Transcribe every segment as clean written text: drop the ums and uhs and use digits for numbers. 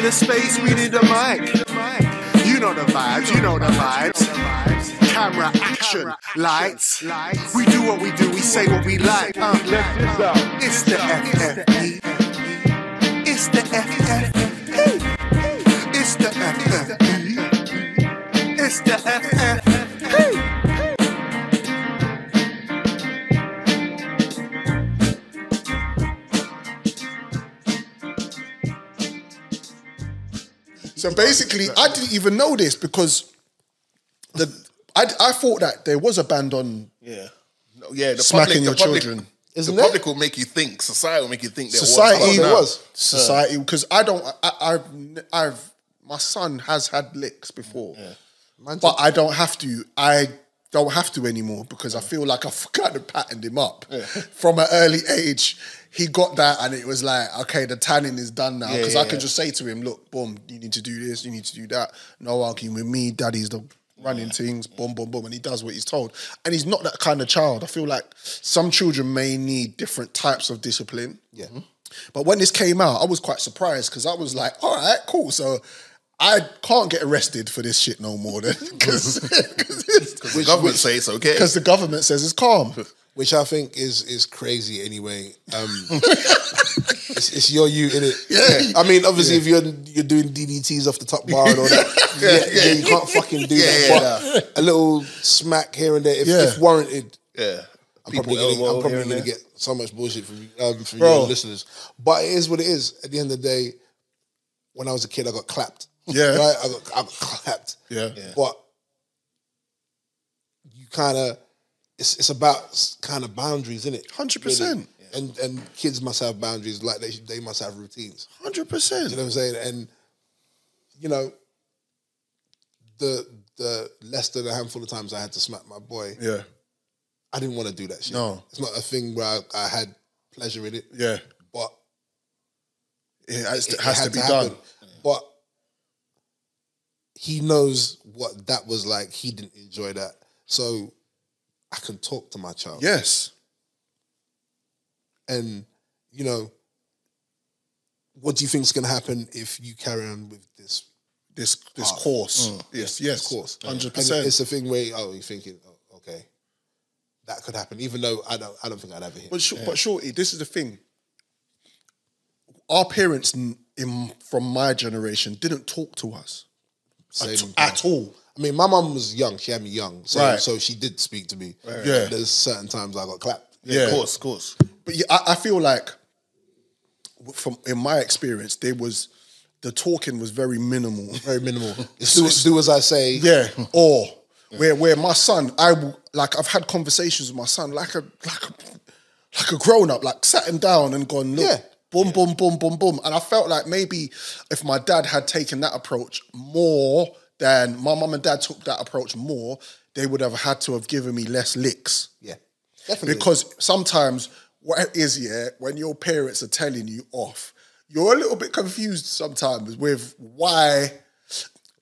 need a space, we need a mic. You know the vibes, you know the vibes. Camera, action, lights. We do what we do, we say what we like. It's the FFE. It's the FFE. It's the FFE. It's the FFE. So basically, I didn't even know this because I thought that there was a ban on smacking your children. The public will make you think. Society will make you think there was. Society, because my son has had licks before, but I don't have to. I don't have to anymore because I feel like I've kind of patterned him up from an early age. He got that and it was like, okay, the tanning is done now. Because I could just say to him, look, boom, you need to do this, you need to do that. No arguing with me, daddy's the running things, boom, boom, boom. And he does what he's told. And he's not that kind of child. I feel like some children may need different types of discipline. Yeah. But when this came out, I was quite surprised because I was like, all right, cool. So I can't get arrested for this shit no more then. Because the government say it's okay. Because the government says it's calm. Which I think is crazy anyway. It's your you, innit? Yeah. I mean, obviously, if you're doing DDTs off the top bar and all that, you can't fucking do that. But a little smack here and there, if warranted. Yeah. I'm probably going to get so much bullshit from your listeners. But it is what it is. At the end of the day, when I was a kid, I got clapped. Yeah. Right? I got clapped. Yeah. But you kind of... It's about kind of boundaries, isn't it? 100%. Really. And kids must have boundaries, like they must have routines. 100%. You know what I'm saying? And you know, the less than a handful of times I had to smack my boy. Yeah. I didn't want to do that shit. No. It's not a thing where I had pleasure in it. Yeah. But it has to be done. But he knows what that was like. He didn't enjoy that. So I can talk to my child. Yes. And, you know, what do you think is going to happen if you carry on with this course? Yes. This course. 100%. And it's a thing where, you're thinking, okay, that could happen, even though I don't think I'd ever hear. But shorty, this is the thing. Our parents from my generation didn't talk to us at all. I mean, my mum was young. She had me young. So she did speak to me. Right. Yeah. There's certain times I got clapped. Yeah. Of course. But I feel like, in my experience, the talking was very minimal. Very minimal. Do as I say. Yeah. Or where my son, I've had conversations with my son like a grown up, like sat him down and gone, look, boom, boom, boom, boom, boom. And I felt like maybe if my dad had taken that approach more than my mum and dad took that approach more, they would have had to have given me less licks. Yeah, definitely. Because sometimes what it is, when your parents are telling you off, you're a little bit confused sometimes with why.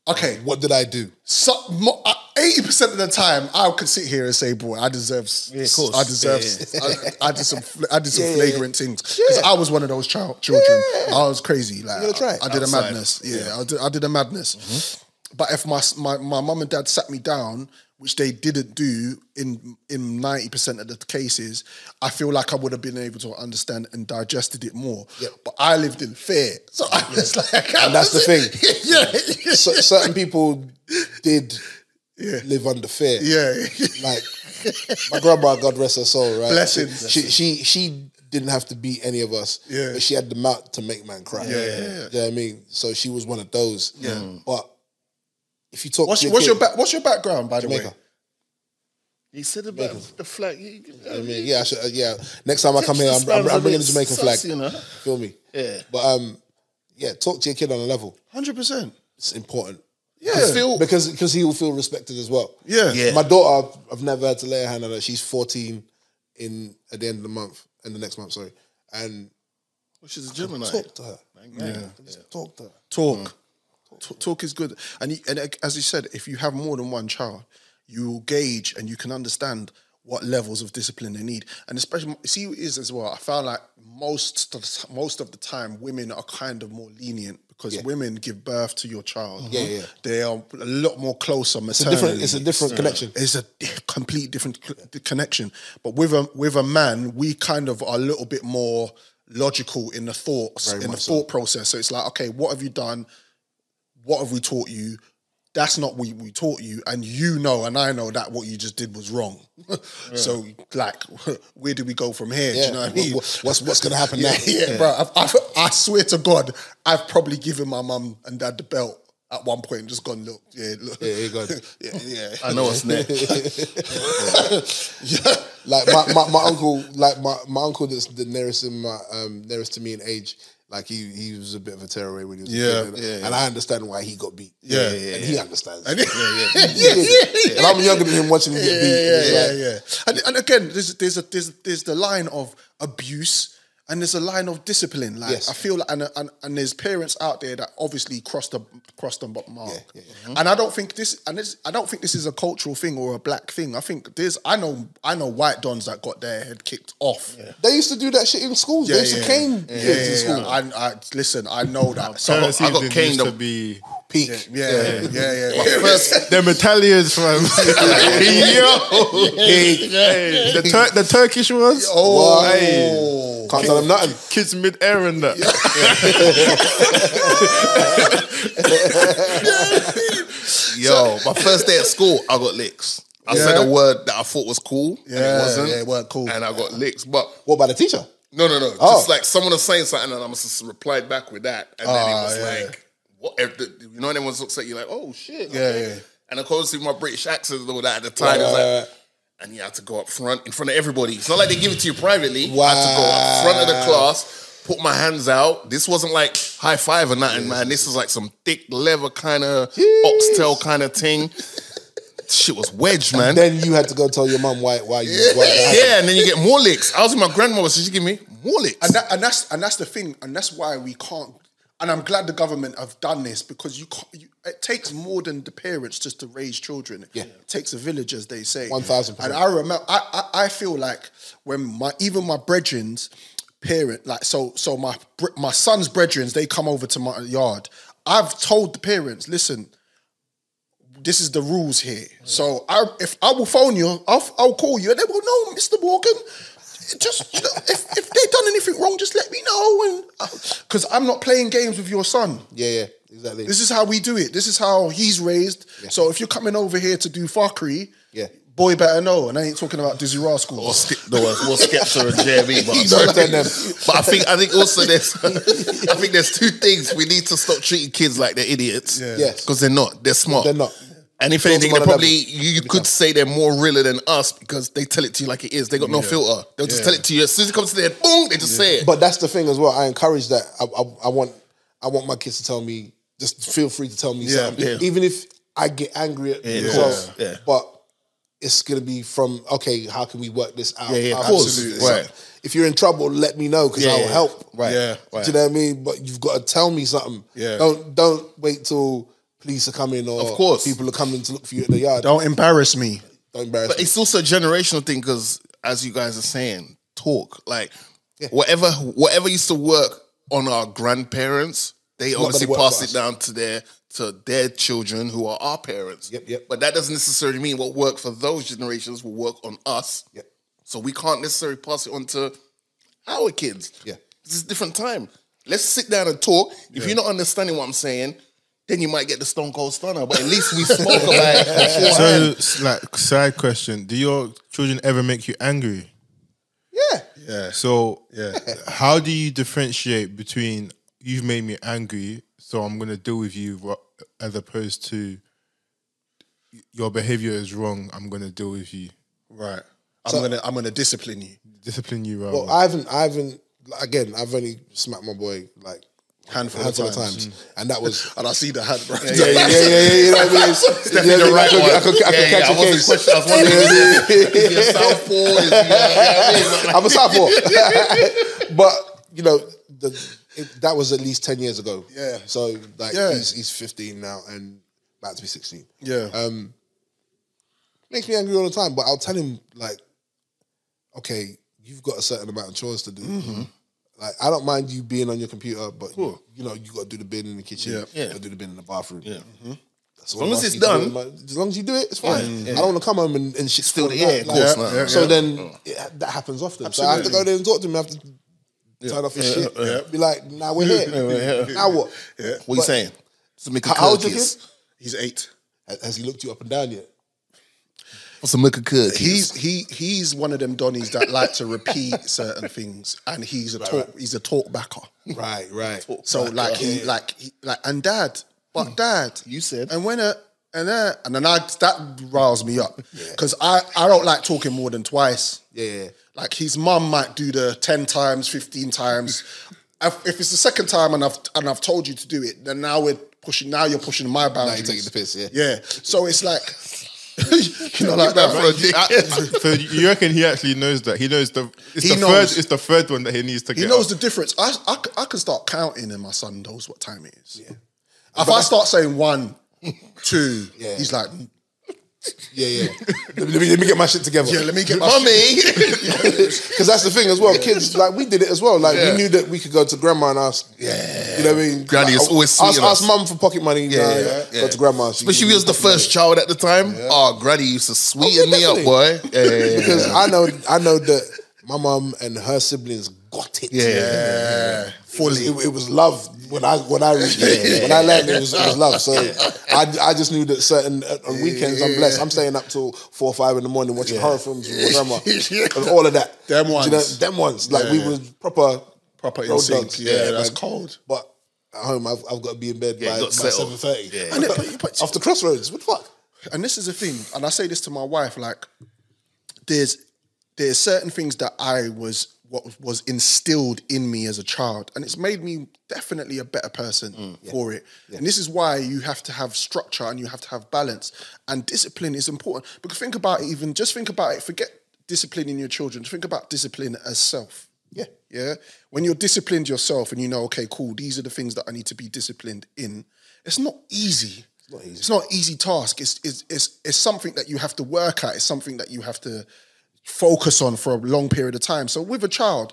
Okay, what did I do? 80% of the time, I could sit here and say, "Boy, I deserve. Yeah, of course. I deserve. Yeah. I did some flagrant things because I was one of those children. Yeah. I was crazy. Like I did a madness. Yeah, I did a madness. Mm-hmm. But if my mum and dad sat me down, which they didn't do in 90% of the cases, I feel like I would have been able to understand and digested it more. Yep. But I lived in fear. So I was like... And that's the thing. So, certain people did live under fear. Yeah. Like, my grandma, God rest her soul, right? Blessings. She didn't have to beat any of us, but she had the mouth to make man cry. Yeah. You know what I mean? So she was one of those. Yeah. But if you talk what's your background, by Jamaica. the way? He said about the flag. I mean, next time I come here, I'm bringing the Jamaican flag. You know? Feel me? Yeah. But talk to your kid on a level. 100%. It's important. Yeah. Because he will feel respected as well. Yeah. My daughter, I've never had to lay a hand on her. She's 14 at the end of the month, in the next month, sorry. And she's a Gemini. Talk to her. Talk to her. Talk is good. And as you said, if you have more than one child, you will gauge and you can understand what levels of discipline they need. And especially, see, it is as well, I found like most of the time, women are kind of more lenient because women give birth to your child. Yeah. They are a lot more closer maternally. It's a different connection. It's a complete different connection. But with a man, we kind of are a little bit more logical in the thoughts, thought process. So it's like, okay, what have you done? What have we taught you? That's not what we taught you, and you know, and I know that what you just did was wrong. So, like, where do we go from here? Do you know what I mean? What's going to happen now? Yeah, bro. I swear to God, I've probably given my mum and dad the belt at one point and just gone, look. Yeah, you got yeah. I know what's next. Like my uncle, my uncle that's the nearest to me in age. Like he was a bit of a terror when he was a kid, and I understand why he got beat. And he understands. And I'm younger than him, watching him get beat. And again, there's the line of abuse and there's a line of discipline. Like I feel like, and there's parents out there that obviously cross the mark. And I don't think this is a cultural thing or a black thing. I think I know white dons that got their head kicked off. They used to do that shit in schools. They used to cane kids in school. Listen, I know that. So I got caned to be peak. Yeah. Them Italians from the Turkish ones. Can't tell them nothing. Kids mid-air and that. Yo, my first day at school, I got licks. I said a word that I thought was cool, and it wasn't. Yeah, it weren't cool. And I got licks. But what about the teacher? No. Just like someone was saying something, and I must have replied back with that, and then it was like, what? You know, everyone looks at you like, oh shit. Okay. And of course, with my British accent and all that at the time, it was like. And you had to go up front, in front of everybody. It's not like they give it to you privately. I had to go up front of the class, put my hands out. This wasn't like high five or nothing, man. This is like some thick leather kind of oxtail kind of thing. Shit was wedged, man. And then you had to go tell your mum why you. And then you get more licks. I was with my grandmother, so she gave me more licks. And that's the thing, and that's why we can't. And I'm glad the government have done this because it takes more than the parents just to raise children. Yeah. It takes a village, as they say. 1,000%. And I remember, I feel like when even my brethren's parent, like so my son's brethren's, they come over to my yard. I've told the parents, listen, this is the rules here. So if I will phone you, I'll call you, and they will know, Mr. Morgan. Just if they've done anything wrong, just let me know, and because I'm not playing games with your son. Yeah, exactly. This is how we do it. This is how he's raised. Yeah. So if you're coming over here to do fuckery, boy better know. And I ain't talking about Dizzy Rascal or Skepta and Jeremy. But I think also there's two things. We need to stop treating kids like they're idiots. Because they're not. They're smart. They're not. And if anything, they're probably, you could say they're more realer than us because they tell it to you like it is. They got no filter. They'll just tell it to you. As soon as it comes to their boom, they just say it. But that's the thing as well. I encourage that. I want my kids to tell me, just feel free to tell me something. Yeah. Even if I get angry at myself. Yeah. But it's going to be from, okay, how can we work this out? Yeah, of course. Right. If you're in trouble, let me know because I'll help. Right. Yeah. Do you know what I mean? But you've got to tell me something. Yeah. Don't wait till police are coming or of course people are coming to look for you in the yard. Don't embarrass me. Don't embarrass me. But it's also a generational thing because, as you guys are saying, talk. Like, whatever used to work on our grandparents, they obviously pass it down to their children who are our parents. Yep. But that doesn't necessarily mean what worked for those generations will work on us. Yep. So we can't necessarily pass it on to our kids. Yeah. This is a different time. Let's sit down and talk. If you're not understanding what I'm saying, then you might get the Stone Cold Stunner, but at least we spoke about it beforehand. So, like, side question, do your children ever make you angry? Yeah. So, how do you differentiate between you've made me angry, so I'm going to deal with you, as opposed to your behavior is wrong, I'm going to deal with you? Right. I'm gonna discipline you. Discipline you, right? Well, I haven't. Again, I've only smacked my boy like handful of times. And that was, and I see the hand, bro. Yeah. You know what I mean? It's definitely the right one. I could catch a case. I was wondering, is he a southpaw? I'm a southpaw, but you know, that was at least 10 years ago. Yeah. So like, he's 15 now and about to be 16. Yeah. Makes me angry all the time, but I'll tell him like, okay, you've got a certain amount of chores to do. Like, I don't mind you being on your computer, but you know, you got to do the bin in the kitchen. You got to do the bin in the bathroom. As long as it's done. As long as you do it, it's fine. I don't want to come home and shit still of course not. So then that happens often. Absolutely. So I have to go there and talk to him. I have to turn off his shit. Be like, nah, we're here. Now what? What are you saying? How old's your kid? He's 8. Has he looked you up and down yet? What's a milk curd? He's one of them Donnies that like to repeat certain things, and he's a talk backer. Right. So and dad, but dad, you said, and when and then that riles me up because I don't like talking more than twice. Yeah. Like his mum might do the 10 times, 15 times. If it's the second time and I've told you to do it, then now you're pushing my boundaries. Now you're taking the piss, yeah. So it's like, you know, like that. So you reckon he actually knows that? He knows it's the third one that he needs to get. He knows the difference. I can start counting and my son knows what time it is. Yeah. If I start saying 1, 2, he's like, yeah. Let me get my shit together. Yeah, let me get my shit. Because that's the thing as well. Kids, like, we did it as well. Like, we knew that we could go to grandma and ask. Yeah. You know what I mean? Granny is always sweet. Ask mum for pocket money. Go to grandma. Especially if he was the first child at the time. Oh, Granny used to sweeten me up, boy. Because I know that my mum and her siblings got it. Yeah. Fully. It was love when I reached it. When I learned it was love. So I just knew that certain on weekends I'm blessed. I'm staying up till 4 or 5 in the morning watching horror films with my grandma and all of that. Them ones. You know, them ones. Like we was proper in sync. Yeah, that's cold. But at home I've got to be in bed by 7:30. Yeah. But off the crossroads. What the fuck? And this is the thing, and I say this to my wife, like, there's certain things that what was instilled in me as a child, and it's made me definitely a better person for it. Yeah. And this is why you have to have structure and you have to have balance, and discipline is important. Because think about it, forget discipline in your children, think about discipline as self. Yeah. When you're disciplined yourself and you know, okay, cool, these are the things that I need to be disciplined in, it's not easy. It's not an easy task. It's something that you have to work at. It's something that you have to focus on for a long period of time. So with a child,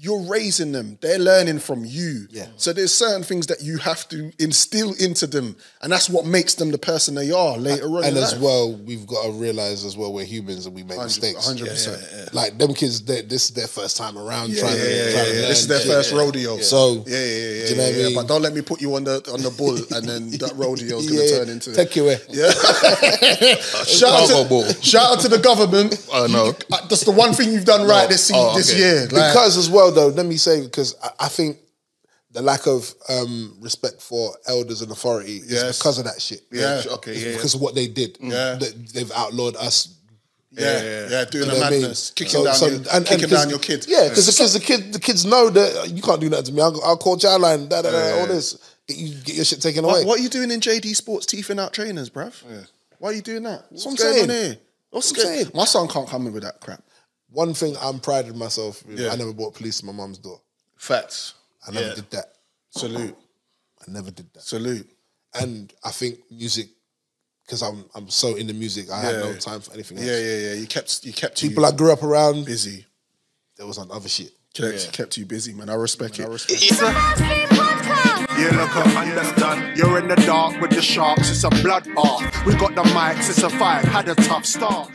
you're raising them. They're learning from you. Yeah. So there's certain things that you have to instill into them, and that's what makes them the person they are later on. And as well, we've got to realize as well we're humans and we make mistakes. 100%. Like them kids, this is their first time around trying to learn. This is their first rodeo. So do you know what I mean? But don't let me put you on the bull and then that rodeo is going to turn into take you away. Yeah. Shout out to the government. Oh no, that's the one thing you've done right this year. Like, because as well though, let me say, because I think the lack of respect for elders and authority is because of that shit. Yeah. Because of what they did. Yeah. They've outlawed us. Doing the madness, kicking down your kids. Yeah, because the kids know that you can't do that to me. I'll call Childline, all this. Get your shit taken away. What are you doing in JD Sports teething out trainers, bruv? Yeah. Why are you doing that? What's going on here? What's I'm saying? My son can't come in with that crap. One thing I'm prided myself with, I never brought police to my mum's door. Facts. I never did that. Salute. I never did that. Salute. And I think music, because I'm so into music, I had no time for anything else. Yeah. You kept people I grew up around busy. There was on other shit. Kept you busy, man. I respect it. You look up, understand. You're in the dark with the sharks. It's a bloodbath. We got the mics. It's a fight. Had a tough start.